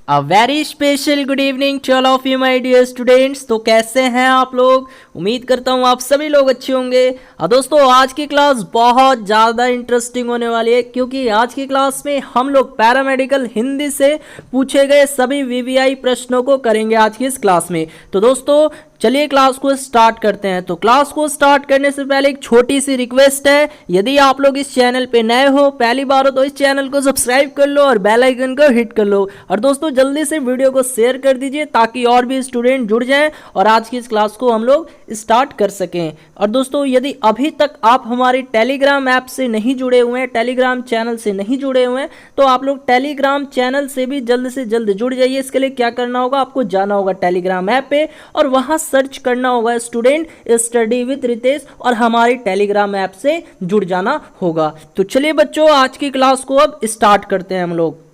A very special good evening to all of you my dear students. तो कैसे हैं आप लोग? उम्मीद करता हूँ आप सभी लोग अच्छे होंगे। दोस्तों आज की क्लास बहुत ज़्यादा इंटरेस्टिंग होने वाली है, क्योंकि आज की क्लास में हम लोग पैरामेडिकल हिंदी से पूछे गए सभी वीवीआई प्रश्नों को करेंगे आज की इस क्लास में। तो दोस्तों चलिए क्लास को स्टार्ट करते हैं। तो क्लास को स्टार्ट करने से पहले एक छोटी सी रिक्वेस्ट है, यदि आप लोग इस चैनल पे नए हो, पहली बार हो, तो इस चैनल को सब्सक्राइब कर लो और बेल आइकन को हिट कर लो। और दोस्तों जल्दी से वीडियो को शेयर कर दीजिए ताकि और भी स्टूडेंट जुड़ जाएं और आज की इस क्लास को हम लोग स्टार्ट कर सकें। और दोस्तों यदि अभी तक आप हमारी टेलीग्राम ऐप से नहीं जुड़े हुए हैं, टेलीग्राम चैनल से नहीं जुड़े हुए हैं, तो आप लोग टेलीग्राम चैनल से भी जल्द से जल्द जुड़ जाइए। इसके लिए क्या करना होगा, आपको जाना होगा टेलीग्राम ऐप पे और वहां सर्च करना होगा स्टूडेंट स्टडी विद रितेश और हमारी टेलीग्राम ऐप से जुड़ जाना होगा। तो चलिए बच्चों आज की क्लास को अब स्टार्ट करते हैं हम लोग।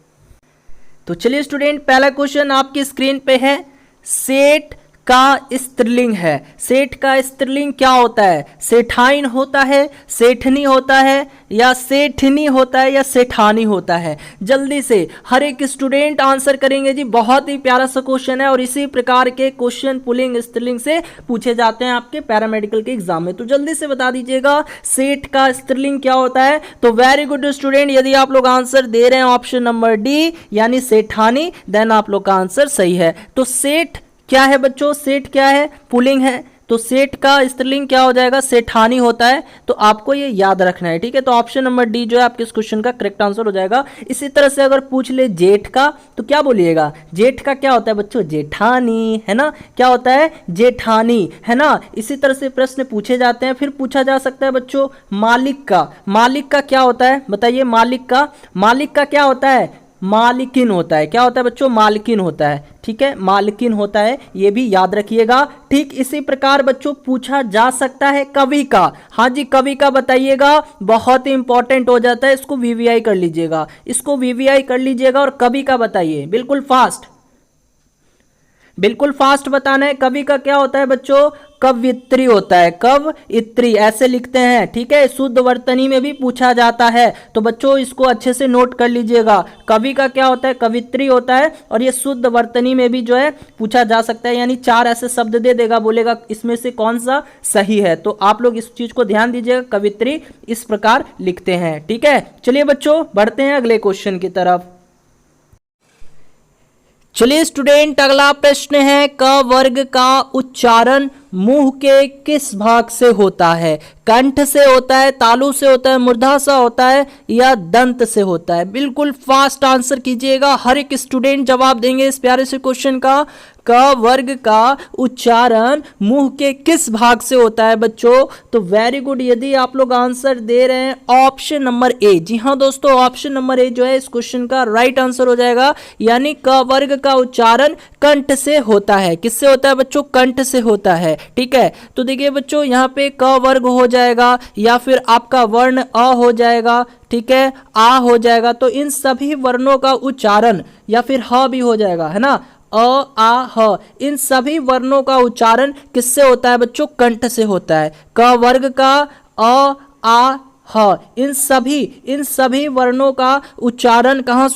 तो चलिए स्टूडेंट पहला क्वेश्चन आपकी स्क्रीन पे है, सेठ का स्त्रीलिंग है। सेठ का स्त्रीलिंग क्या होता है? सेठाइन होता है, सेठनी होता है, या सेठनी होता है, या सेठानी होता है? जल्दी से हर एक स्टूडेंट आंसर करेंगे जी। बहुत ही प्यारा सा क्वेश्चन है और इसी प्रकार के क्वेश्चन पुल्लिंग स्त्रीलिंग से पूछे जाते हैं आपके पैरामेडिकल के एग्जाम में। तो जल्दी से बता दीजिएगा सेठ का स्त्रीलिंग क्या होता है। तो वेरी गुड स्टूडेंट, यदि आप लोग आंसर दे रहे हैं ऑप्शन नंबर डी यानी सेठानी, देन आप लोग का आंसर सही है। तो सेठ क्या है बच्चों? सेठ क्या है? पुल्लिंग है। तो सेठ का स्त्रीलिंग क्या हो जाएगा? सेठानी होता है। तो आपको ये याद रखना है, ठीक है। तो ऑप्शन नंबर डी जो है आपके इस क्वेश्चन का करेक्ट आंसर हो जाएगा। इसी तरह से अगर पूछ ले जेठ का, तो क्या बोलिएगा? जेठ का क्या होता है बच्चों? जेठानी, है ना। क्या होता है? जेठानी, है ना। इसी तरह से प्रश्न पूछे जाते हैं। फिर पूछा जा सकता है बच्चों मालिक का। मालिक का क्या होता है बताइए? मालिक का क्या होता है? मालिकिन होता है। क्या होता है बच्चों? मालिकिन होता है, ठीक है। मालिकिन होता है, ये भी याद रखिएगा। ठीक इसी प्रकार बच्चों पूछा जा सकता है कवि का। हाँ जी, कवि का बताइएगा, बहुत ही इंपॉर्टेंट हो जाता है। इसको वीवीआई कर लीजिएगा, इसको वीवीआई कर लीजिएगा। और कवि का बताइए, बिल्कुल फास्ट, बिल्कुल फास्ट बताना है। कवि का क्या होता है बच्चों? कवयित्री होता है, कवयित्री ऐसे लिखते हैं, ठीक है। शुद्ध वर्तनी में भी पूछा जाता है, तो बच्चों इसको अच्छे से नोट कर लीजिएगा। कवि का क्या होता है? कवयित्री होता है। और ये शुद्ध वर्तनी में भी जो है पूछा जा सकता है, यानी चार ऐसे शब्द दे देगा, बोलेगा इसमें से कौन सा सही है। तो आप लोग इस चीज को ध्यान दीजिएगा, कवयित्री इस प्रकार लिखते हैं, ठीक है। चलिए बच्चों बढ़ते हैं अगले क्वेश्चन की तरफ। चलिए स्टूडेंट अगला प्रश्न है, क वर्ग का उच्चारण मुंह के किस भाग से होता है? कंठ से होता है, तालु से होता है, मूर्धा सा होता है, या दंत से होता है? बिल्कुल फास्ट आंसर कीजिएगा। हर एक स्टूडेंट जवाब देंगे इस प्यारे से क्वेश्चन का। क वर्ग का उच्चारण मुंह के किस भाग से होता है बच्चों? तो वेरी गुड, यदि आप लोग आंसर दे रहे हैं ऑप्शन नंबर ए। जी हाँ दोस्तों, ऑप्शन नंबर ए जो है इस क्वेश्चन का राइट आंसर हो जाएगा। यानी क वर्ग का उच्चारण कंठ से होता है। किससे होता है बच्चों? कंठ से होता है, ठीक है। तो देखिए बच्चों यहाँ पे क वर्ग हो जाएगा, या फिर आपका वर्ण अ हो जाएगा, ठीक है, आ हो जाएगा। तो इन सभी वर्णों का उच्चारण, या फिर ह भी हो जाएगा, है ना, अ आ ह, इन सभी वर्णों का उच्चारण किससे होता है बच्चों? कंठ से होता है। क वर्ग का अ आ ह, इन सभी वर्णों का उच्चारण कहाँ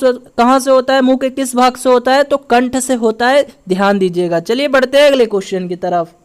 से होता है? मुंह के किस भाग से होता है? तो कंठ से होता है, ध्यान दीजिएगा। चलिए बढ़ते हैं अगले क्वेश्चन की तरफ।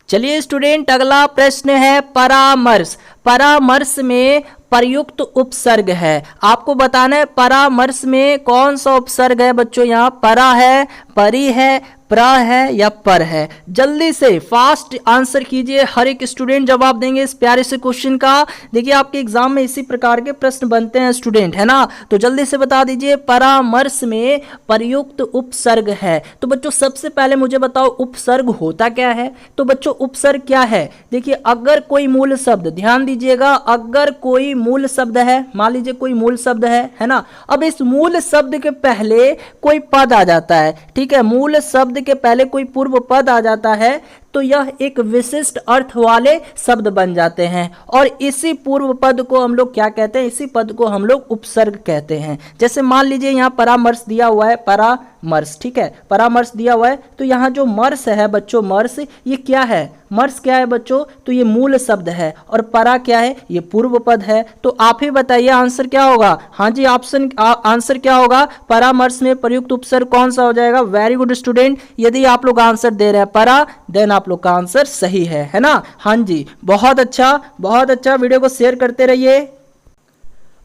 चलिए स्टूडेंट अगला प्रश्न है, परामर्श। परामर्श में प्रयुक्त उपसर्ग है। आपको बताना है परामर्श में कौन सा उपसर्ग है बच्चों। यहाँ परा है, परी है, प्र है, या पर है? जल्दी से फास्ट आंसर कीजिए। हर एक स्टूडेंट जवाब देंगे इस प्यारे से क्वेश्चन का। देखिए आपके एग्जाम में इसी प्रकार के प्रश्न बनते हैं स्टूडेंट, है ना। तो जल्दी से बता दीजिए, परामर्श में प्रयुक्त उपसर्ग है। तो बच्चों सबसे पहले मुझे बताओ उपसर्ग होता क्या है। तो बच्चों उपसर्ग क्या है? देखिए अगर कोई मूल शब्द, ध्यान दीजिएगा, अगर कोई मूल शब्द है, मान लीजिए कोई मूल शब्द है ना। अब इस मूल शब्द के पहले कोई पद आ जाता है, ठीक है। मूल शब्द के पहले कोई पूर्व पद आ जाता है, तो यह एक विशिष्ट अर्थ वाले शब्द बन जाते हैं। और इसी पूर्व पद को हम लोग क्या कहते हैं, इसी पद को हम लोग उपसर्ग कहते हैं। जैसे मान लीजिए यहाँ परामर्श दिया हुआ है, परामर्श, ठीक है, परामर्श दिया हुआ है, तो यहाँ जो मर्श है बच्चों, मर्श ये क्या है, मर्श क्या है बच्चों, तो ये मूल शब्द है, और परा क्या है, ये पूर्व पद है। तो आप ही बताइए आंसर क्या होगा। हाँ जी, ऑप्शन आंसर क्या होगा, परामर्श में प्रयुक्त उपसर्ग कौन सा हो जाएगा। वेरी गुड स्टूडेंट, यदि आप लोग आंसर दे रहे हैं परा, देन आप लोग का आंसर सही है ना। हाँ जी, बहुत अच्छा बहुत अच्छा, वीडियो को शेयर करते रहिए।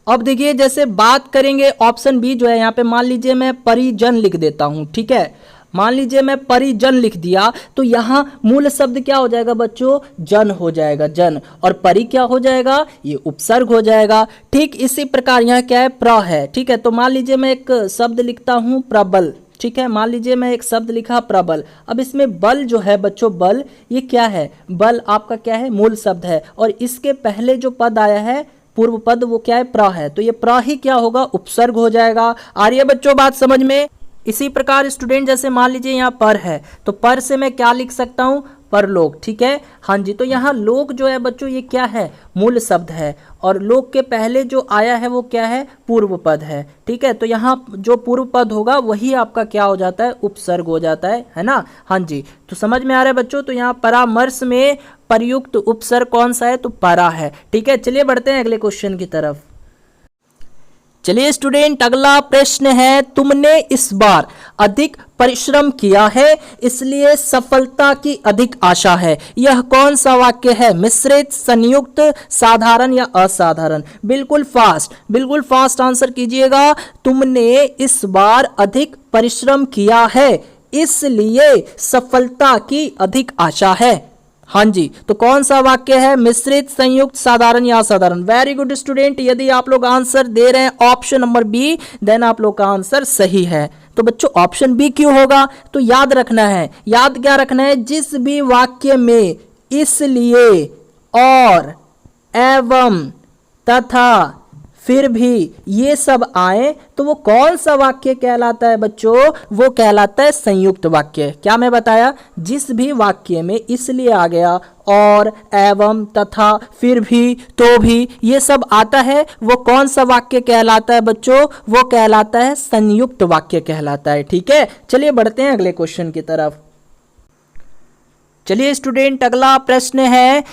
अब देखिए जैसे बात करेंगे ऑप्शन बी जो है, यहाँ पे मान लीजिए मैं परिजन लिख देता हूं, ठीक है, मान लीजिए मैं परिजन लिख दिया, तो यहाँ मूल शब्द क्या हो जाएगा बच्चों, जन हो जाएगा, जन, और परि क्या हो जाएगा, ये उपसर्ग हो जाएगा। ठीक इसी प्रकार यहाँ क्या है, प्र है, ठीक है, तो मान लीजिए मैं एक शब्द लिखता हूँ प्रबल, ठीक है, मान लीजिए मैं एक शब्द लिखा प्रबल। अब इसमें बल जो है बच्चों, बल ये क्या है, बल आपका क्या है, मूल शब्द है, और इसके पहले जो पद आया है पूर्व पद वो क्या है, प्र है, तो ये प्र ही क्या होगा, उपसर्ग हो जाएगा। आ रही है बच्चों बात समझ में। इसी प्रकार स्टूडेंट जैसे मान लीजिए यहाँ पर है, तो पर से मैं क्या लिख सकता हूँ, परलोक, ठीक है। हाँ जी, तो यहाँ लोक जो है बच्चों ये क्या है, मूल शब्द है, और लोक के पहले जो आया है वो क्या है, पूर्व पद है, ठीक है। तो यहाँ जो पूर्व पद होगा वही आपका क्या हो जाता है, उपसर्ग हो जाता है ना। हाँ जी, तो समझ में आ रहा है बच्चों। तो यहाँ परामर्श में प्रयुक्त उपसर्ग कौन सा है, तो परा है, ठीक है। चलिए बढ़ते हैं अगले क्वेश्चन की तरफ। चलिए स्टूडेंट अगला प्रश्न है, तुमने इस बार अधिक परिश्रम किया है इसलिए सफलता की अधिक आशा है। यह कौन सा वाक्य है, मिश्रित, संयुक्त, साधारण या असाधारण। बिल्कुल फास्ट आंसर कीजिएगा। तुमने इस बार अधिक परिश्रम किया है इसलिए सफलता की अधिक आशा है। हाँ जी, तो कौन सा वाक्य है, मिश्रित, संयुक्त, साधारण या असाधारण। वेरी गुड स्टूडेंट, यदि आप लोग आंसर दे रहे हैं ऑप्शन नंबर बी, देन आप लोग का आंसर सही है। तो बच्चों ऑप्शन बी क्यों होगा, तो याद रखना है, याद क्या रखना है, जिस भी वाक्य में इसलिए, और, एवं, तथा, फिर भी ये सब आए तो वो कौन सा वाक्य कहलाता है बच्चों, वो कहलाता है संयुक्त वाक्य। क्या मैं बताया, जिस भी वाक्य में इसलिए आ गया, और, एवं, तथा, फिर भी, तो भी, ये सब आता है, वो कौन सा वाक्य कहलाता है बच्चों, वो कहलाता है संयुक्त वाक्य कहलाता है, ठीक है। चलिए बढ़ते हैं अगले क्वेश्चन की तरफ। चलिए स्टूडेंट अगला प्रश्न है,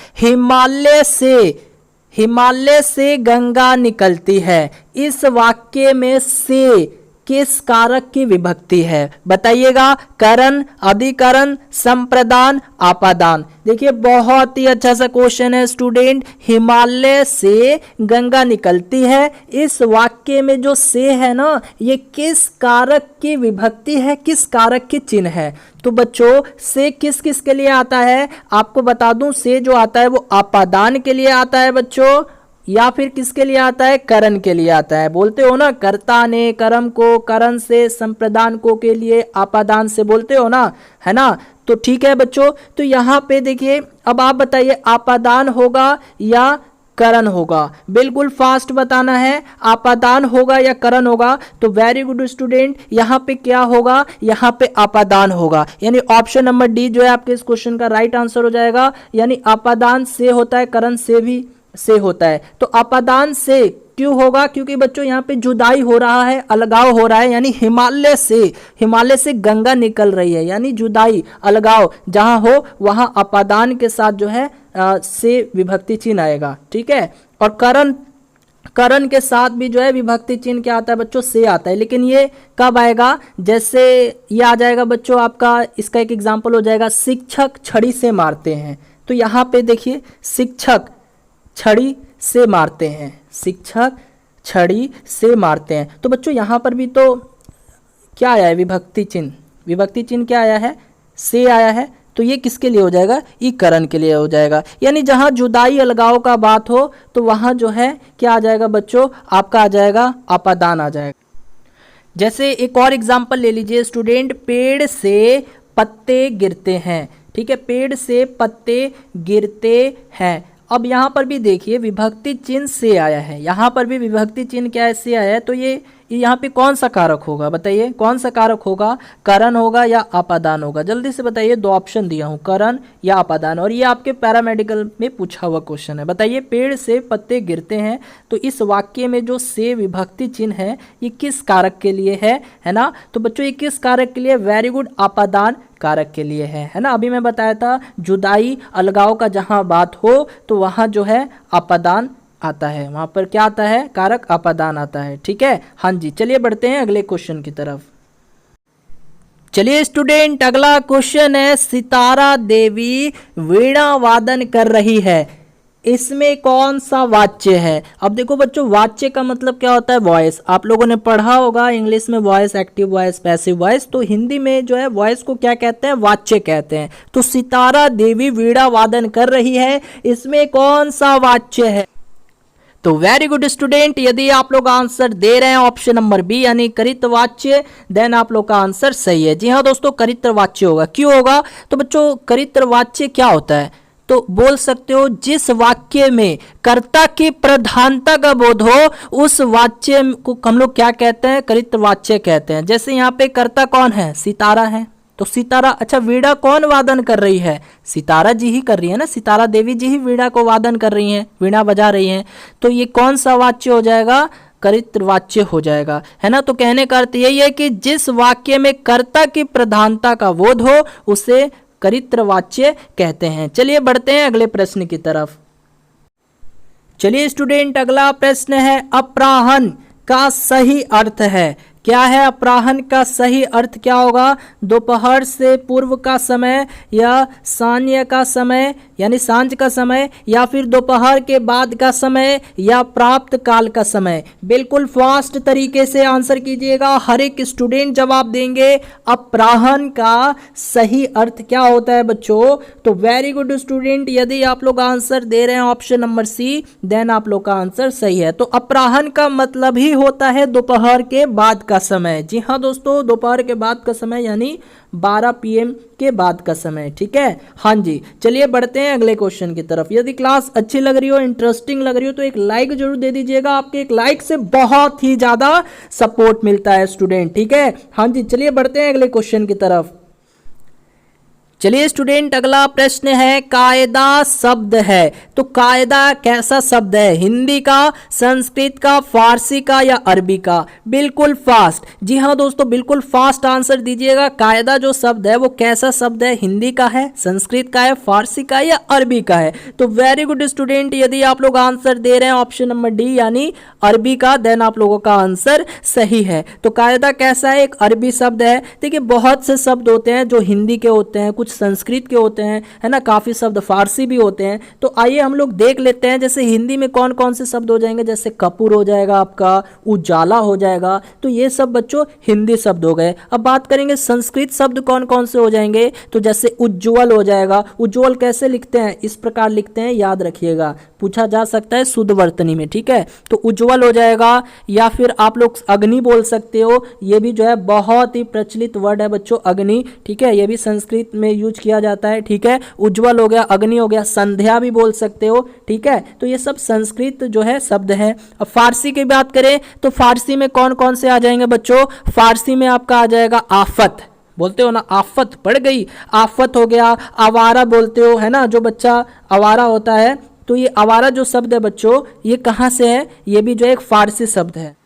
हिमालय से गंगा निकलती है, इस वाक्य में से किस कारक की विभक्ति है, बताइएगा। करण, अधिकरण, संप्रदान, आपादान। देखिए बहुत ही अच्छा सा क्वेश्चन है स्टूडेंट। हिमालय से गंगा निकलती है, इस वाक्य में जो से है ना, ये किस कारक की विभक्ति है, किस कारक की चिन्ह है। तो बच्चों से किस किस के लिए आता है, आपको बता दूं, से जो आता है वो आपादान के लिए आता है बच्चों, या फिर किसके लिए आता है, करण के लिए आता है। बोलते हो ना, कर्ता ने कर्म को करण से, संप्रदान को के लिए आपादान से बोलते हो ना, है ना। तो ठीक है बच्चों, तो यहाँ पे देखिए, अब आप बताइए आपादान होगा या करण होगा। बिल्कुल फास्ट बताना है, आपादान होगा या करण होगा। तो वेरी गुड स्टूडेंट, यहाँ पे क्या होगा, यहाँ पे आपादान होगा, यानी ऑप्शन नंबर डी जो है आपके इस क्वेश्चन का राइट आंसर हो जाएगा। यानी आपादान से होता है, करण से भी से होता है। तो आपादान से क्यों होगा, क्योंकि बच्चों यहाँ पे जुदाई हो रहा है, अलगाव हो रहा है, यानी हिमालय से गंगा निकल रही है, यानी जुदाई, अलगाव जहां हो वहां आपादान के साथ जो है से विभक्ति चिन्ह आएगा, ठीक है। और करण के साथ भी जो है विभक्ति चिन्ह क्या आता है बच्चों, से आता है। लेकिन ये कब आएगा, जैसे ये आ जाएगा बच्चों आपका, इसका एक एग्जाम्पल हो जाएगा, शिक्षक छड़ी से मारते हैं। तो यहाँ पे देखिए, शिक्षक छड़ी से मारते हैं, शिक्षक छड़ी से मारते हैं। तो बच्चों यहाँ पर भी तो क्या आया है, विभक्ति चिन्ह क्या आया है, से आया है। तो ये किसके लिए हो जाएगा, ये करण के लिए हो जाएगा। यानी जहाँ जुदाई अलगाव का बात हो तो वहाँ जो है क्या आ जाएगा बच्चों, आपका आ जाएगा आपादान आ जाएगा। जैसे एक और एग्जाम्पल ले लीजिए स्टूडेंट, पेड़ से पत्ते गिरते हैं, ठीक है, पेड़ से पत्ते गिरते हैं। अब यहाँ पर भी देखिए विभक्ति चिन्ह से आया है, यहाँ पर भी विभक्ति चिन्ह क्या है, से आया है। तो ये ये यहाँ पे कौन सा कारक होगा, बताइए कौन सा कारक होगा, करण होगा या अपादान होगा, जल्दी से बताइए। दो ऑप्शन दिया हूँ, करण या अपादान, और ये आपके पैरामेडिकल में पूछा हुआ क्वेश्चन है। बताइए पेड़ से पत्ते गिरते हैं, तो इस वाक्य में जो से विभक्ति चिन्ह है ये किस कारक के लिए है ना। तो बच्चों ये किस कारक के लिए, वेरी गुड, अपादान कारक के लिए है ना। अभी मैं बताया था जुदाई अलगाव का जहां बात हो तो वहां जो है अपादान आता है, वहां पर क्या आता है, कारक अपादान आता है, ठीक है। हाँ जी, चलिए बढ़ते हैं अगले क्वेश्चन की तरफ। चलिए स्टूडेंट, अगला क्वेश्चन है, सितारा देवी वीणा वादन कर रही है, इसमें कौन सा वाच्य है। अब देखो बच्चों, वाच्य का मतलब क्या होता है, वॉइस। आप लोगों ने पढ़ा होगा इंग्लिश में voice, active voice, passive voice, तो हिंदी में जो है वॉइस को क्या कहते हैं, वाच्य कहते हैं। तो सितारा देवी वीणा वादन कर रही है, इसमें कौन सा वाच्य है। तो वेरी गुड स्टूडेंट, यदि आप लोग आंसर दे रहे हैं ऑप्शन नंबर बी यानी करितवाच्य, देन आप लोग का आंसर सही है। जी हाँ दोस्तों, करितवाच्य होगा। क्यों होगा, तो बच्चों करितवाच्य क्या होता है, तो बोल सकते हो जिस वाक्य में कर्ता की प्रधानता का बोध हो उस वाच्य को हम लोग क्या कहते हैं, करितवाच्य कहते हैं। जैसे यहाँ पे कर्ता कौन है, सितारा है, तो सितारा, अच्छा वीणा कौन वादन कर रही है, सितारा जी ही कर रही है ना, सितारा देवी जी ही वीणा को वादन कर रही हैं, वीणा बजा रही हैं, तो ये कौन सा वाच्य हो जाएगा, करितवाच्य हो जाएगा, है ना। तो कहने का अर्थ यही है कि जिस वाक्य में कर्ता की प्रधानता का बोध हो उसे करितवाच्य कहते हैं। चलिए बढ़ते हैं अगले प्रश्न की तरफ। चलिए स्टूडेंट, अगला प्रश्न है, अपराह्न का सही अर्थ है, क्या है अपराह्न का सही अर्थ क्या होगा, दोपहर से पूर्व का समय या सांय का समय यानी सांझ का समय, या फिर दोपहर के बाद का समय या प्राप्त काल का समय। बिल्कुल फास्ट तरीके से आंसर कीजिएगा, हर एक स्टूडेंट जवाब देंगे। अपराह्न का सही अर्थ क्या होता है बच्चों, तो वेरी गुड स्टूडेंट, यदि आप लोग आंसर दे रहे हैं ऑप्शन नंबर सी, देन आप लोग का आंसर सही है। तो अपराह्न का मतलब ही होता है दोपहर के बाद का समय। जी हाँ दोस्तों, दोपहर के बाद का समय यानी 12 PM के बाद का समय, ठीक है। हाँ जी, चलिए बढ़ते हैं अगले क्वेश्चन की तरफ। यदि क्लास अच्छी लग रही हो, इंटरेस्टिंग लग रही हो, तो एक लाइक जरूर दे दीजिएगा, आपके एक लाइक से बहुत ही ज्यादा सपोर्ट मिलता है स्टूडेंट, ठीक है। हाँ जी, चलिए बढ़ते हैं अगले क्वेश्चन की तरफ। चलिए स्टूडेंट, अगला प्रश्न है, कायदा शब्द है, तो कायदा कैसा शब्द है, हिंदी का, संस्कृत का, फारसी का या अरबी का। बिल्कुल फास्ट, जी हाँ दोस्तों, बिल्कुल फास्ट आंसर दीजिएगा। कायदा जो शब्द है वो कैसा शब्द है, हिंदी का है, संस्कृत का है, फारसी का या अरबी का है। तो वेरी गुड स्टूडेंट, यदि आप लोग आंसर दे रहे हैं ऑप्शन नंबर डी यानी अरबी का, देन आप लोगों का आंसर सही है। तो कायदा कैसा है, एक अरबी शब्द है। देखिए बहुत से शब्द होते हैं जो हिंदी के होते हैं, कुछ संस्कृत के होते हैं, है ना, काफी शब्द फारसी भी होते हैं। तो आइए हम लोग देख लेते हैं, जैसे हिंदी में कौन कौन से शब्द हो जाएंगे, जैसे कपूर हो जाएगा आपका, उजाला हो जाएगा, तो ये सब बच्चों हिंदी शब्द हो गए। अब बात करेंगे संस्कृत शब्द कौन कौन से हो जाएंगे, तो जैसे उज्ज्वल हो जाएगा। उज्ज्वल कैसे लिखते हैं, इस प्रकार लिखते हैं, याद रखिएगा, पूछा जा सकता है शुद्ध वर्तनी में, ठीक है। तो उज्ज्वल हो जाएगा, या फिर आप लोग अग्नि बोल सकते हो, ये भी जो है बहुत ही प्रचलित वर्ड है बच्चों, अग्नि, ठीक है, ये भी संस्कृत में यूज किया जाता है, ठीक है। उज्ज्वल हो गया, अग्नि हो गया, संध्या भी बोल सकते हो, ठीक है। तो ये सब संस्कृत जो है शब्द है। अब फारसी की बात करें तो फारसी में कौन कौन से आ जाएंगे बच्चों, फारसी में आपका आ जाएगा आफत, बोलते हो ना, आफत पड़ गई, आफत हो गया। आवारा बोलते हो, है ना, जो बच्चा आवारा होता है, तो ये आवारा जो शब्द है बच्चों, ये कहाँ से है, ये भी जो एक फारसी शब्द है।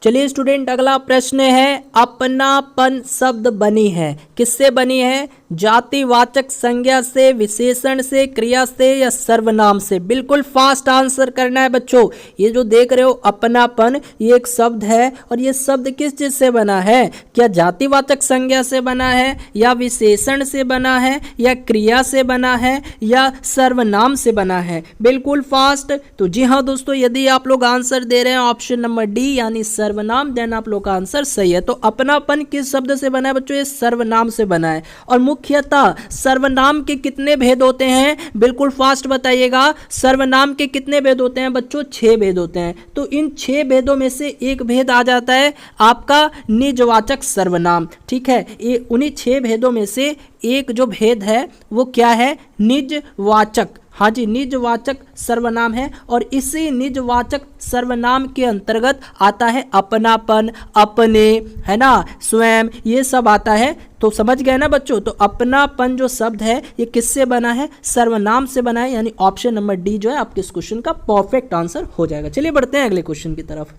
चलिए स्टूडेंट, अगला प्रश्न है, अपनापन शब्द बनी है, किससे बनी है, जातिवाचक संज्ञा से, विशेषण से, क्रिया से या सर्वनाम से। बिल्कुल फास्ट आंसर करना है बच्चों। ये जो देख रहे हो अपनापन, ये एक शब्द है, और ये शब्द किस चीज से बना है, क्या जातिवाचक संज्ञा से बना है, या विशेषण से बना है, या क्रिया से बना है, या सर्वनाम से बना है। बिल्कुल फास्ट। तो जी हाँ दोस्तों, यदि आप लोग आंसर दे रहे हैं ऑप्शन नंबर डी यानी सर्वनाम, देन आप लोग का आंसर सही है। तो अपनापन किस शब्द से बना है बच्चों, ये सर्वनाम से बना है। और मुख्यतः सर्वनाम के कितने भेद होते हैं, बिल्कुल फास्ट बताइएगा, सर्वनाम के कितने भेद होते हैं बच्चों, 6 भेद होते हैं। तो इन 6 भेदों में से एक भेद आ जाता है आपका निजवाचक सर्वनाम, ठीक है। ये उन्हीं 6 भेदों में से एक जो भेद है वो क्या है, निजवाचक, हाँ जी, निजवाचक सर्वनाम है और इसी निजवाचक सर्वनाम के अंतर्गत आता है अपनापन, अपने, है ना, स्वयं, ये सब आता है। तो समझ गए ना बच्चों। तो अपनापन जो शब्द है ये किससे बना है? सर्वनाम से बना है, यानी ऑप्शन नंबर डी जो है आपके इस क्वेश्चन का परफेक्ट आंसर हो जाएगा। चलिए बढ़ते हैं अगले क्वेश्चन की तरफ।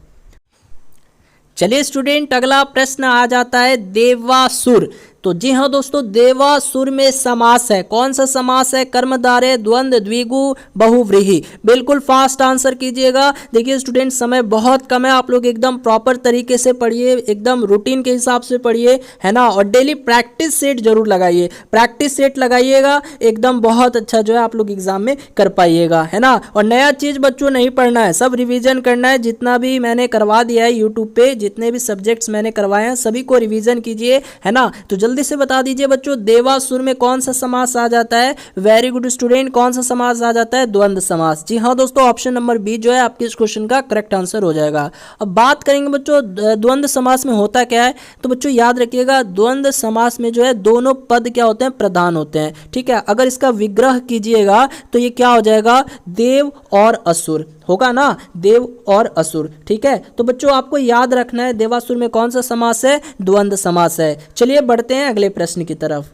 चलिए स्टूडेंट, अगला प्रश्न आ जाता है देवासुर। तो जी हाँ दोस्तों, देवासुर में समास है। कौन सा समास है? कर्मधारय, द्वंद्व, द्विगु, बहुव्रीहि। बिल्कुल फास्ट आंसर कीजिएगा। देखिए स्टूडेंट, समय बहुत कम है, आप लोग एकदम प्रॉपर तरीके से पढ़िए, एकदम रूटीन के हिसाब से पढ़िए, है ना, और डेली प्रैक्टिस सेट जरूर लगाइए। प्रैक्टिस सेट लगाइएगा, एकदम बहुत अच्छा जो है आप लोग एग्जाम में कर पाइएगा, है ना। और नया चीज बच्चों नहीं पढ़ना है, सब रिविजन करना है। जितना भी मैंने करवा दिया है यूट्यूब पे, जितने भी सब्जेक्ट्स मैंने करवाए हैं सभी को रिविजन कीजिए, है ना। तो जल्दी से बता दीजिए बच्चों, देवासुर में कौन सा समास आ जाता है? वेरी गुड स्टूडेंट, कौन सा समास आ जाता है? द्वंद्व समास। जी हाँ दोस्तों, ऑप्शन नंबर बी जो है आपके इस क्वेश्चन का करेक्ट आंसर हो जाएगा। अब बात करेंगे बच्चों द्वंद्व समास में होता क्या है। तो बच्चों याद रखिएगा, द्वंद्व समास में जो है दोनों पद क्या होते हैं? प्रधान होते हैं, ठीक है। अगर इसका विग्रह कीजिएगा तो ये क्या हो जाएगा? देव और असुर होगा ना, देव और असुर, ठीक है। तो बच्चों आपको याद रखना है देवासुर में कौन सा समास है? द्वंद्व समास है। चलिए बढ़ते हैं अगले प्रश्न की तरफ।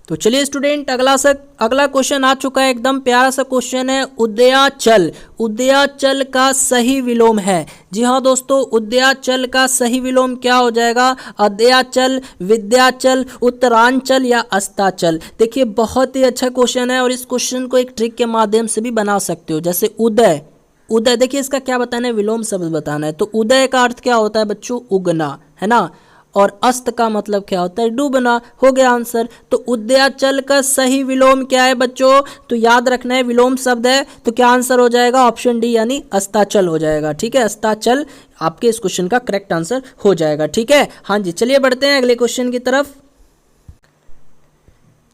तो चलिए स्टूडेंट, अगला क्वेश्चन आ चुका है, एकदम प्यारा सा क्वेश्चन है। उदयाचल, उदयाचल का सही विलोम है। जी हाँ दोस्तों, उदयाचल का सही विलोम क्या हो जाएगा? अदयाचल, विद्याचल, उत्तरांचल या अस्ताचल। देखिए बहुत ही अच्छा क्वेश्चन है और इस क्वेश्चन को एक ट्रिक के माध्यम से भी बना सकते हो। जैसे उदय, उदय देखिए इसका क्या बताना है? विलोम शब्द बताना है। तो उदय का अर्थ क्या होता है बच्चों? उगना, है ना। और अस्त का मतलब क्या होता है? डूबना। हो गया आंसर। तो उदयाचल का सही विलोम क्या है बच्चों? तो याद रखना है विलोम शब्द है, तो क्या आंसर हो जाएगा? ऑप्शन डी यानी अस्ताचल हो जाएगा, ठीक है। अस्ताचल आपके इस क्वेश्चन का करेक्ट आंसर हो जाएगा, ठीक है। हाँ जी, चलिए बढ़ते हैं अगले क्वेश्चन की तरफ।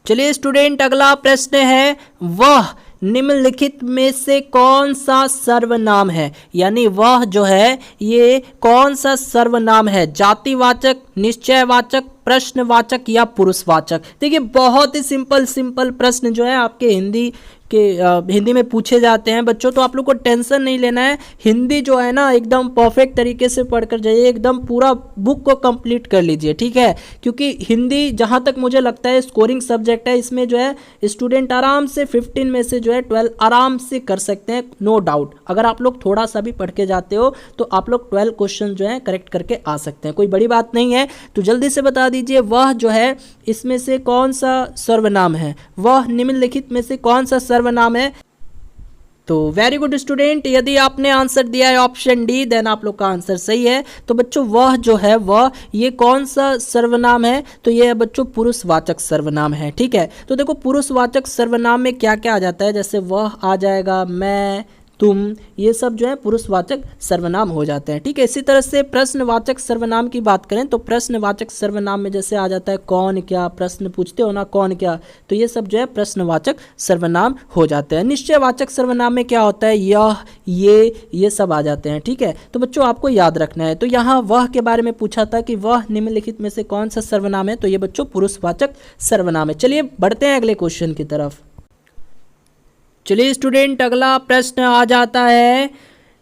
चलिए स्टूडेंट, अगला प्रश्न है, वह निम्नलिखित में से कौन सा सर्वनाम है? यानी वह जो है ये कौन सा सर्वनाम है? जातिवाचक, निश्चयवाचक, प्रश्नवाचक या पुरुषवाचक। देखिए बहुत ही सिंपल प्रश्न जो है आपके हिंदी में पूछे जाते हैं बच्चों। तो आप लोग को टेंशन नहीं लेना है। हिंदी जो है ना एकदम परफेक्ट तरीके से पढ़कर जाइए, एकदम पूरा बुक को कंप्लीट कर लीजिए, ठीक है। क्योंकि हिंदी जहाँ तक मुझे लगता है स्कोरिंग सब्जेक्ट है, इसमें जो है स्टूडेंट आराम से 15 में से जो है 12 आराम से कर सकते हैं, नो डाउट। अगर आप लोग थोड़ा सा भी पढ़ के जाते हो तो आप लोग 12 क्वेश्चन जो है करेक्ट करके आ सकते हैं, कोई बड़ी बात नहीं है। तो जल्दी से बता दीजिए, वह जो है इसमें से कौन सा सर्वनाम है? वह निम्नलिखित में से कौन सा सर्वनाम है? तो वेरी गुड स्टूडेंट, यदि आपने आंसर दिया है ऑप्शन डी, देन आप लोग का आंसर सही है। तो बच्चों वह जो है वह ये कौन सा सर्वनाम है? तो ये है बच्चों पुरुषवाचक सर्वनाम है, ठीक है। तो देखो पुरुषवाचक सर्वनाम में क्या क्या आ जाता है? जैसे वह आ जाएगा, मैं, तुम, ये सब जो है पुरुषवाचक सर्वनाम हो जाते हैं, ठीक है। इसी तरह से प्रश्नवाचक सर्वनाम की बात करें तो प्रश्नवाचक सर्वनाम में जैसे आ जाता है कौन क्या, प्रश्न पूछते हो ना कौन क्या, तो ये सब जो है प्रश्नवाचक सर्वनाम हो जाते हैं। निश्चयवाचक सर्वनाम में क्या होता है? यह, ये सब आ जाते हैं, ठीक है। तो बच्चों आपको याद रखना है। तो यहाँ वह के बारे में पूछा था कि वह निम्नलिखित में से कौन सा सर्वनाम है? तो ये बच्चों पुरुषवाचक सर्वनाम है। चलिए बढ़ते हैं अगले क्वेश्चन की तरफ। चलिए स्टूडेंट, अगला प्रश्न आ जाता है,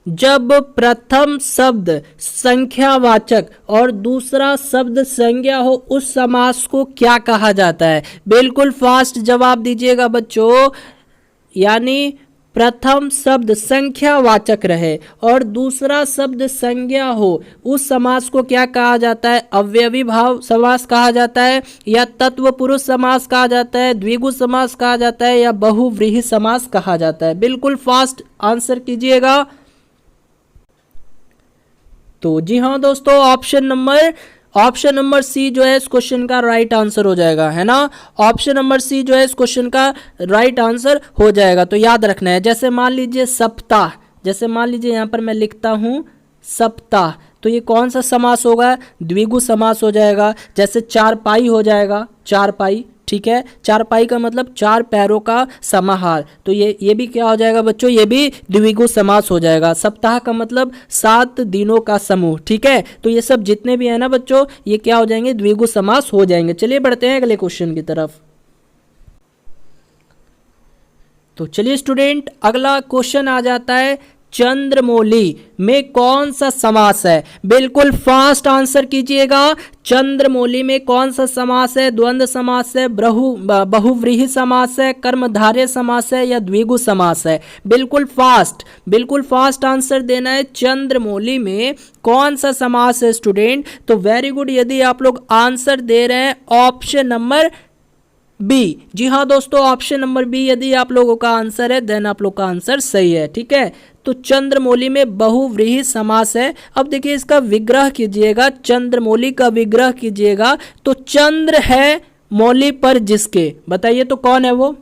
जब प्रथम शब्द संख्यावाचक और दूसरा शब्द संज्ञा हो उस समास को क्या कहा जाता है? बिल्कुल फास्ट जवाब दीजिएगा बच्चों। यानी प्रथम शब्द संख्यावाचक रहे और दूसरा शब्द संज्ञा हो उस समास को क्या कहा जाता है? अव्ययी भाव समास कहा जाता है, या तत्व पुरुष समास कहा जाता है, द्विगु समास कहा जाता है, या बहुव्रीहि समास कहा जाता है? बिल्कुल फास्ट आंसर कीजिएगा। तो जी हाँ दोस्तों, ऑप्शन नंबर सी जो है इस क्वेश्चन का राइट आंसर हो जाएगा, है ना। ऑप्शन नंबर सी जो है इस क्वेश्चन का राइट आंसर हो जाएगा। तो याद रखना है, जैसे मान लीजिए सप्ताह, जैसे मान लीजिए यहाँ पर मैं लिखता हूँ सप्ताह, तो ये कौन सा समास होगा? द्विगु समास हो जाएगा। जैसे चारपाई हो जाएगा, चारपाई, ठीक है। चारपाई का मतलब चार पैरों का समाहार, तो ये भी क्या हो जाएगा बच्चों? ये भी द्विगु समास हो जाएगा। सप्ताह का मतलब 7 दिनों का समूह, ठीक है। तो ये सब जितने भी है ना बच्चों, ये क्या हो जाएंगे? द्विगु समास हो जाएंगे। चलिए बढ़ते हैं अगले क्वेश्चन की तरफ। तो चलिए स्टूडेंट, अगला क्वेश्चन आ जाता है, चंद्रमौली में कौन सा समास है? बिल्कुल फास्ट आंसर कीजिएगा। चंद्रमौली में कौन सा समास है? द्वंद्व समास है, बहुव्रीहि समास है, कर्मधारय समास है या द्विगु समास है? बिल्कुल फास्ट आंसर देना है। चंद्रमौली में कौन सा समास है स्टूडेंट? तो वेरी गुड, यदि आप लोग आंसर दे रहे हैं ऑप्शन नंबर बी। जी हाँ दोस्तों, ऑप्शन नंबर बी यदि आप लोगों का आंसर है देन आप लोग का आंसर सही है। ठीक है, तो चंद्रमौली में बहुव्रीहि समास है। अब देखिए इसका विग्रह कीजिएगा, चंद्रमौली का विग्रह कीजिएगा तो चंद्र है मौली पर जिसके, बताइए तो कौन है वो?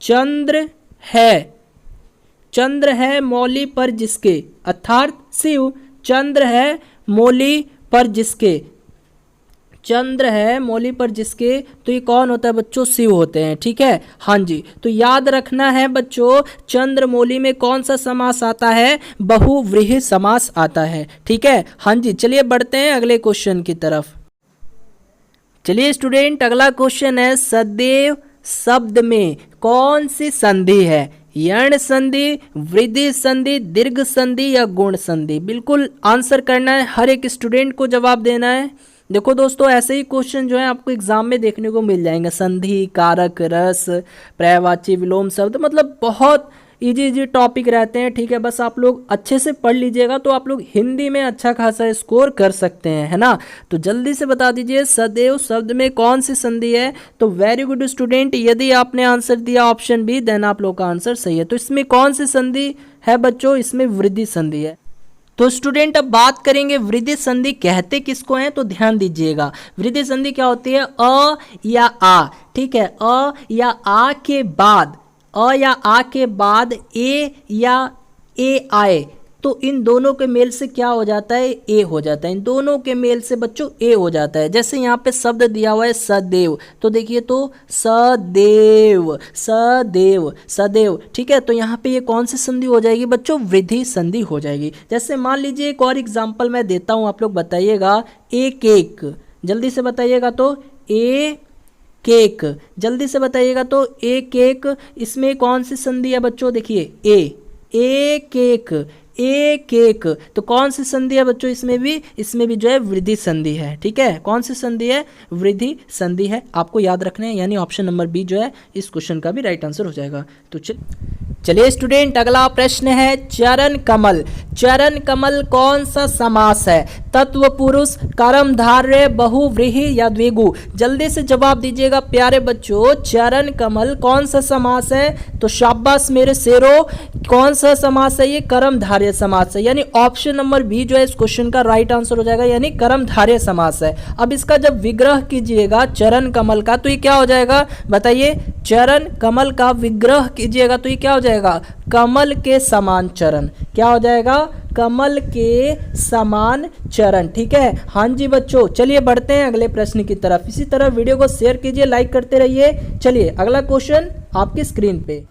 चंद्र है मौली पर जिसके, अर्थात शिव। चंद्र है मौली पर जिसके, चंद्र है मौली पर जिसके, तो ये कौन होता है बच्चों? शिव होते हैं। ठीक है, हाँ जी, तो याद रखना है बच्चों, चंद्रमौली में कौन सा समास आता है? बहुव्रीहि समास आता है। ठीक है, हाँ जी, चलिए बढ़ते हैं अगले क्वेश्चन की तरफ। चलिए स्टूडेंट, अगला क्वेश्चन है, सदैव शब्द में कौन सी संधि है? यण संधि, वृद्धि संधि, दीर्घ संधि या गुण संधि? बिल्कुल आंसर करना है, हर एक स्टूडेंट को जवाब देना है। देखो दोस्तों, ऐसे ही क्वेश्चन जो है आपको एग्जाम में देखने को मिल जाएंगे। संधि, कारक, रस, पर्यायवाची, विलोम शब्द, मतलब बहुत इजी टॉपिक रहते हैं। ठीक है, बस आप लोग अच्छे से पढ़ लीजिएगा तो आप लोग हिंदी में अच्छा खासा स्कोर कर सकते हैं, है ना। तो जल्दी से बता दीजिए सदैव शब्द में कौन सी संधि है? तो वेरी गुड स्टूडेंट, यदि आपने आंसर दिया ऑप्शन बी देन आप लोग का आंसर सही है। तो इसमें कौन सी संधि है बच्चों? इसमें वृद्धि संधि है। तो स्टूडेंट अब बात करेंगे वृद्धि संधि कहते किसको हैं, तो ध्यान दीजिएगा। वृद्धि संधि क्या होती है? अ या आ। ठीक है, अ या आ के बाद ए या ए आए तो इन दोनों के मेल से क्या हो जाता है? ए हो जाता है। इन दोनों के मेल से बच्चों ए हो जाता है। जैसे यहाँ पे शब्द दिया हुआ है सदैव, तो देखिए तो सदैव। ठीक है, तो यहाँ पे ये कौन सी संधि हो जाएगी बच्चों? वृद्धि संधि हो जाएगी। जैसे मान लीजिए एक और एग्जाम्पल मैं देता हूँ, आप लोग बताइएगा। एक एक, जल्दी से बताइएगा तो एक एक, जल्दी से बताइएगा तो एक एक, इसमें कौन सी संधि है बच्चों? देखिए एक एक, तो कौन सी संधि है बच्चों? इसमें भी जो है वृद्धि संधि है। ठीक है, कौन सी संधि है? वृद्धि संधि है। आपको याद रखना है, यानी ऑप्शन नंबर बी जो है इस क्वेश्चन का भी राइट आंसर हो जाएगा। तो चलिए स्टूडेंट, अगला प्रश्न है, चरण कमल कौन सा समास है? तत्वपुरुष, कर्मधारय, बहुव्रीहि या द्विगु? जल्दी से जवाब दीजिएगा प्यारे बच्चों। चरण कमल कौन सा समास है? तो शाबाश मेरे शेरों, कौन सा समास है? ये कर्मधारय समास है, यानी ऑप्शन नंबर बी जो है इस क्वेश्चन का राइट आंसर हो जाएगा, यानी कर्मधारय समास है। अब इसका जब विग्रह कीजिएगा चरण कमल का तो ये क्या हो जाएगा? बताइए, चरण कमल का विग्रह कीजिएगा तो ये क्या हो जाएगा? कमल के समान चरण। क्या हो जाएगा? कमल के समान चरण। ठीक है, हाँ जी बच्चों, चलिए बढ़ते हैं अगले प्रश्न की तरफ। इसी तरह वीडियो को शेयर कीजिए, लाइक करते रहिए। चलिए अगला क्वेश्चन आपकी स्क्रीन पे।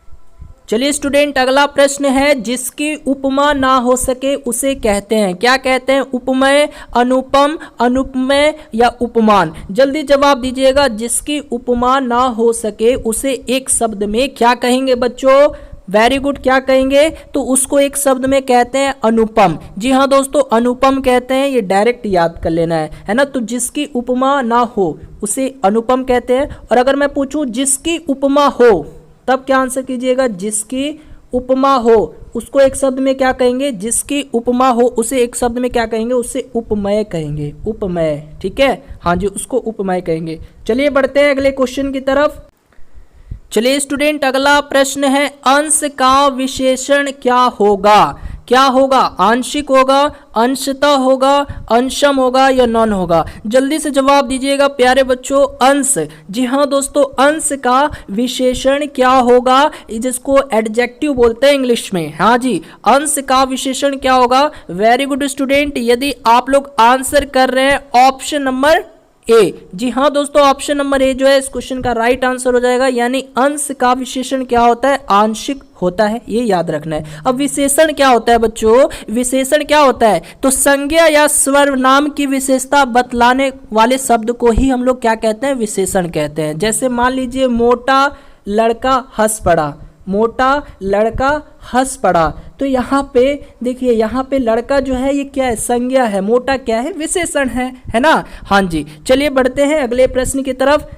चलिए स्टूडेंट, अगला प्रश्न है, जिसकी उपमा ना हो सके उसे कहते हैं, क्या कहते हैं? उपमेय, अनुपम, अनुपमेय या उपमान? जल्दी जवाब दीजिएगा। जिसकी उपमा ना हो सके उसे एक शब्द में क्या कहेंगे बच्चों? वेरी गुड, क्या कहेंगे? तो उसको एक शब्द में कहते हैं अनुपम। जी हाँ दोस्तों, अनुपम कहते हैं, ये डायरेक्ट याद कर लेना है ना। तो जिसकी उपमा ना हो उसे अनुपम कहते हैं। और अगर मैं पूछूं जिसकी उपमा हो, तब क्या आंसर कीजिएगा? जिसकी उपमा हो उसको एक शब्द में क्या कहेंगे? जिसकी उपमा हो उसे एक शब्द में क्या कहेंगे? उसे उपमेय कहेंगे, उपमेय। ठीक है, हाँ जी, उसको उपमेय कहेंगे। चलिए बढ़ते हैं अगले क्वेश्चन की तरफ। चलिए स्टूडेंट, अगला प्रश्न है, अंश का विशेषण क्या होगा? क्या होगा? आंशिक होगा, अंशतः होगा, अंशम होगा या नॉन होगा? जल्दी से जवाब दीजिएगा प्यारे बच्चों। अंश, जी हाँ दोस्तों, अंश का विशेषण क्या होगा? जिसको एडजेक्टिव बोलते हैं इंग्लिश में। हाँ जी, अंश का विशेषण क्या होगा? वेरी गुड स्टूडेंट, यदि आप लोग आंसर कर रहे हैं ऑप्शन नंबर ए। जी हाँ दोस्तों, ऑप्शन नंबर ए जो है इस क्वेश्चन का राइट आंसर हो जाएगा, यानी अंश का विशेषण क्या होता है? आंशिक होता है, ये याद रखना है। अब विशेषण क्या होता है बच्चों? विशेषण क्या होता है? तो संज्ञा या सर्वनाम की विशेषता बतलाने वाले शब्द को ही हम लोग क्या कहते हैं? विशेषण कहते हैं। जैसे मान लीजिए मोटा लड़का हंस पड़ा, मोटा लड़का हंस पड़ा। तो यहाँ पे देखिए, यहाँ पे लड़का जो है ये क्या है, संज्ञा है, मोटा क्या है, विशेषण है ना। हाँ जी, चलिए बढ़ते हैं अगले प्रश्न की तरफ।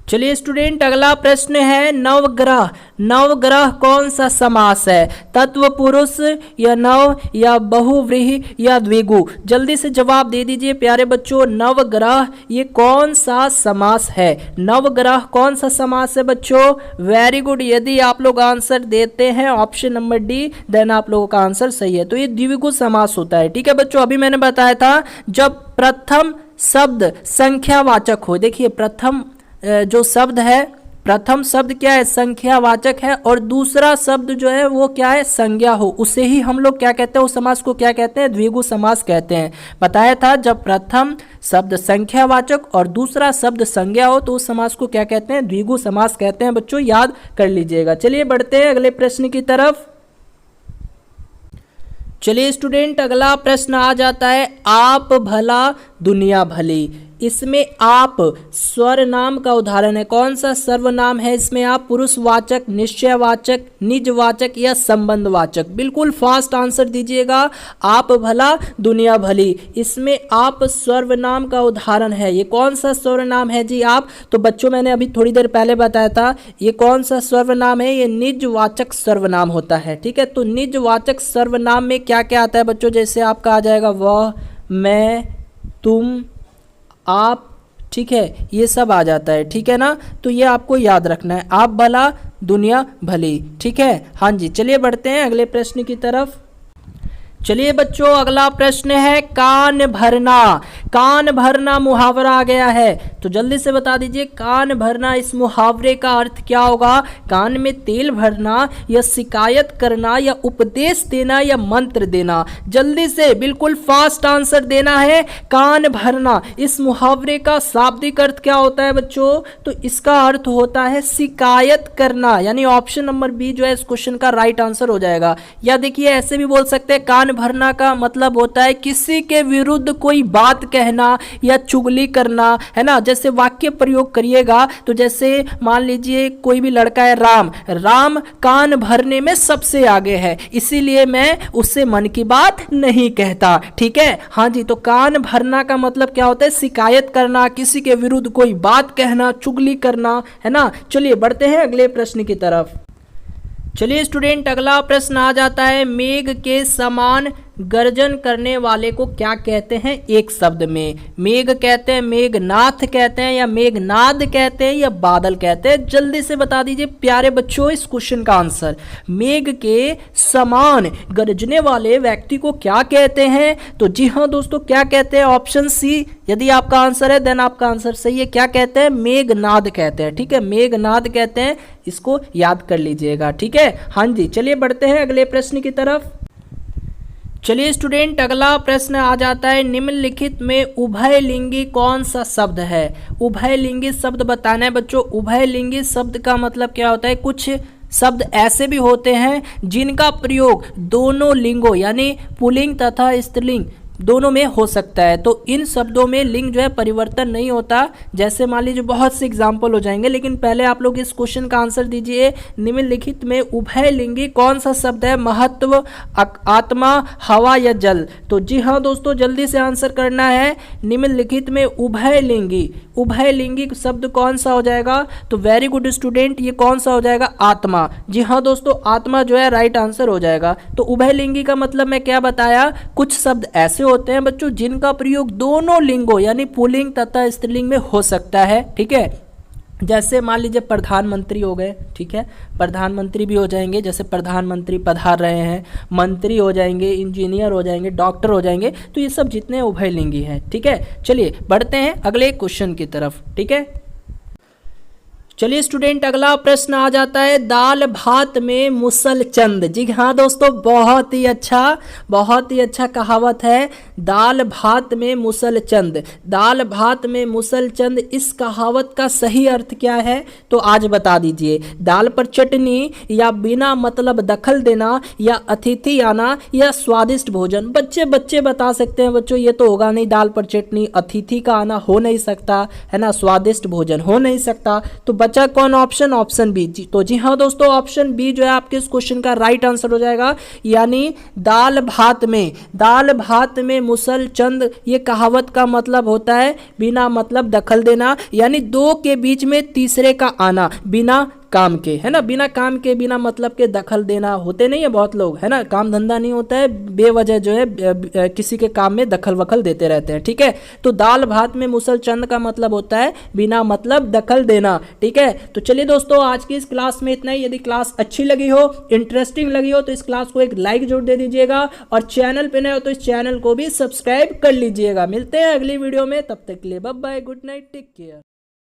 चलिए स्टूडेंट, अगला प्रश्न है नवग्रह। नवग्रह कौन सा समास है, तत्व पुरुष या नव या बहुव्रीहि या द्विगु? जल्दी से जवाब दे दीजिए प्यारे बच्चों, नवग्रह ये कौन सा समास है? नवग्रह कौन सा समास है बच्चों? वेरी गुड, यदि आप लोग आंसर देते हैं ऑप्शन नंबर डी, देन आप लोगों का आंसर सही है। तो ये द्विगु समास होता है। ठीक है बच्चों, अभी मैंने बताया था जब प्रथम शब्द संख्यावाचक हो। देखिए प्रथम जो शब्द है, प्रथम शब्द क्या है, संख्यावाचक है, और दूसरा शब्द जो है वो क्या है, संज्ञा हो, उसे ही हम लोग क्या कहते हैं, उस समास को क्या कहते हैं, द्विगु समास कहते हैं। बताया था जब प्रथम शब्द संख्यावाचक और दूसरा शब्द संज्ञा हो तो उस समास को क्या कहते हैं, द्विगु समास कहते हैं। बच्चों याद कर लीजिएगा। चलिए बढ़ते हैं अगले प्रश्न की तरफ। चलिए स्टूडेंट, अगला प्रश्न आ जाता है आप भला दुनिया भली। इसमें आप सर्वनाम का उदाहरण है। कौन सा सर्वनाम है इसमें? आप पुरुषवाचक, निश्चयवाचक, निजवाचक या संबंधवाचक? बिल्कुल फास्ट आंसर दीजिएगा। आप भला दुनिया भली, इसमें आप सर्वनाम का उदाहरण है। ये कौन सा सर्वनाम है जी आप? तो बच्चों मैंने अभी थोड़ी देर पहले बताया था ये कौन सा सर्वनाम है, ये निजवाचक सर्वनाम होता है। ठीक है, तो निजवाचक सर्वनाम में क्या क्या आता है बच्चों? जैसे आपका आ जाएगा वह, मैं, तुम, आप, ठीक है, ये सब आ जाता है। ठीक है ना, तो ये आपको याद रखना है, आप भला दुनिया भली। ठीक है, हाँ जी, चलिए बढ़ते हैं अगले प्रश्न की तरफ। चलिए बच्चों, अगला प्रश्न है कान भरना। कान भरना मुहावरा आ गया है, तो जल्दी से बता दीजिए कान भरना, इस मुहावरे का अर्थ क्या होगा? कान में तेल भरना, या शिकायत करना, या उपदेश देना, या मंत्र देना? जल्दी से बिल्कुल फास्ट आंसर देना है। कान भरना, इस मुहावरे का शाब्दिक अर्थ क्या होता है बच्चों? तो इसका अर्थ होता है शिकायत करना, यानी ऑप्शन नंबर बी जो है इस क्वेश्चन का राइट आंसर हो जाएगा। या देखिए ऐसे भी बोल सकते हैं, कान भरना का मतलब होता है किसी के विरुद्ध कोई बात कहना या चुगली करना, है ना। जैसे वाक्य प्रयोग करिएगा तो जैसे मान लीजिए कोई भी लड़का है राम, राम कान भरने में सबसे आगे है, इसीलिए मैं उससे मन की बात नहीं कहता। ठीक है, हाँ जी, तो कान भरना का मतलब क्या होता है? शिकायत करना, किसी के विरुद्ध कोई बात कहना, चुगली करना, है ना। चलिए बढ़ते हैं अगले प्रश्न की तरफ। चलिए स्टूडेंट, अगला प्रश्न आ जाता है मेघ के समान गर्जन करने वाले को क्या कहते हैं एक शब्द में? मेघ कहते हैं, मेघनाथ कहते हैं, या मेघनाद कहते हैं, या बादल कहते हैं? जल्दी से बता दीजिए प्यारे बच्चों इस क्वेश्चन का आंसर। मेघ के समान गरजने वाले व्यक्ति को क्या कहते हैं? तो जी हाँ दोस्तों, क्या कहते हैं? ऑप्शन सी यदि आपका आंसर है देन आपका आंसर सही है। क्या कहते हैं? मेघनाद कहते हैं। ठीक है, मेघनाद कहते हैं, इसको याद कर लीजिएगा। ठीक है, हाँ जी, चलिए बढ़ते हैं अगले प्रश्न की तरफ। चलिए स्टूडेंट, अगला प्रश्न आ जाता है निम्नलिखित में उभयलिंगी कौन सा शब्द है? उभयलिंगी शब्द बताना है बच्चों। उभयलिंगी शब्द का मतलब क्या होता है? कुछ शब्द ऐसे भी होते हैं जिनका प्रयोग दोनों लिंगों यानी पुल्लिंग तथा स्त्रीलिंग दोनों में हो सकता है। तो इन शब्दों में लिंग जो है परिवर्तन नहीं होता। जैसे मान लीजिए बहुत से एग्जाम्पल हो जाएंगे, लेकिन पहले आप लोग इस क्वेश्चन का आंसर दीजिए। निम्नलिखित में उभयलिंगी कौन सा शब्द है? महत्व, आत्मा, हवा या जल? तो जी हाँ दोस्तों, जल्दी से आंसर करना है। निम्नलिखित में उभयलिंगी, उभयलिंगी शब्द कौन सा हो जाएगा? तो वेरी गुड स्टूडेंट, ये कौन सा हो जाएगा? आत्मा। जी हाँ दोस्तों, आत्मा जो है राइट आंसर हो जाएगा। तो उभयलिंगी का मतलब मैं क्या बताया? कुछ शब्द ऐसे होते हैं बच्चों जिनका प्रयोग दोनों लिंगों यानी पुल्लिंग तथा स्त्रीलिंग में हो सकता है। ठीक है, जैसे मान लीजिए प्रधानमंत्री हो गए। ठीक है, प्रधानमंत्री भी हो जाएंगे, जैसे प्रधानमंत्री पधार रहे हैं, मंत्री हो जाएंगे, इंजीनियर हो जाएंगे, डॉक्टर हो जाएंगे। तो ये सब जितने उभयलिंगी हैं। ठीक है, चलिए बढ़ते हैं अगले क्वेश्चन की तरफ। ठीक है, चलिए स्टूडेंट, अगला प्रश्न आ जाता है दाल भात में मुसलचंद। जी हाँ दोस्तों, बहुत ही अच्छा कहावत है, दाल भात में मुसलचंद। दाल भात में मुसलचंद, इस कहावत का सही अर्थ क्या है? तो आज बता दीजिए। दाल पर चटनी, या बिना मतलब दखल देना, या अतिथि आना, या स्वादिष्ट भोजन? बच्चे बता सकते हैं बच्चों, ये तो होगा नहीं। दाल पर चटनी, अतिथि का आना हो नहीं सकता, है ना, स्वादिष्ट भोजन हो नहीं सकता। तो बचा कौन ऑप्शन, ऑप्शन बी। तो जी हाँ दोस्तों, ऑप्शन बी जो है आपके इस क्वेश्चन का राइट आंसर हो जाएगा। यानी दाल भात में मुसलचंद, ये कहावत का मतलब होता है बिना मतलब दखल देना, यानी दो के बीच में तीसरे का आना बिना काम के, है ना, बिना काम के बिना मतलब के दखल देना। होते नहीं है बहुत लोग, है ना, काम धंधा नहीं होता है, बेवजह जो है किसी के काम में दखल वखल देते रहते हैं, ठीक है। तो दाल भात में मुसलचंद का मतलब होता है बिना मतलब दखल देना, ठीक है। तो चलिए दोस्तों, आज की इस क्लास में इतना ही। यदि क्लास अच्छी लगी हो, इंटरेस्टिंग लगी हो, तो इस क्लास को एक लाइक जरूर दे दीजिएगा, और चैनल पे नए हो तो इस चैनल को भी सब्सक्राइब कर लीजिएगा। मिलते हैं अगली वीडियो में, तब तक के लिए bye bye, good night, take care.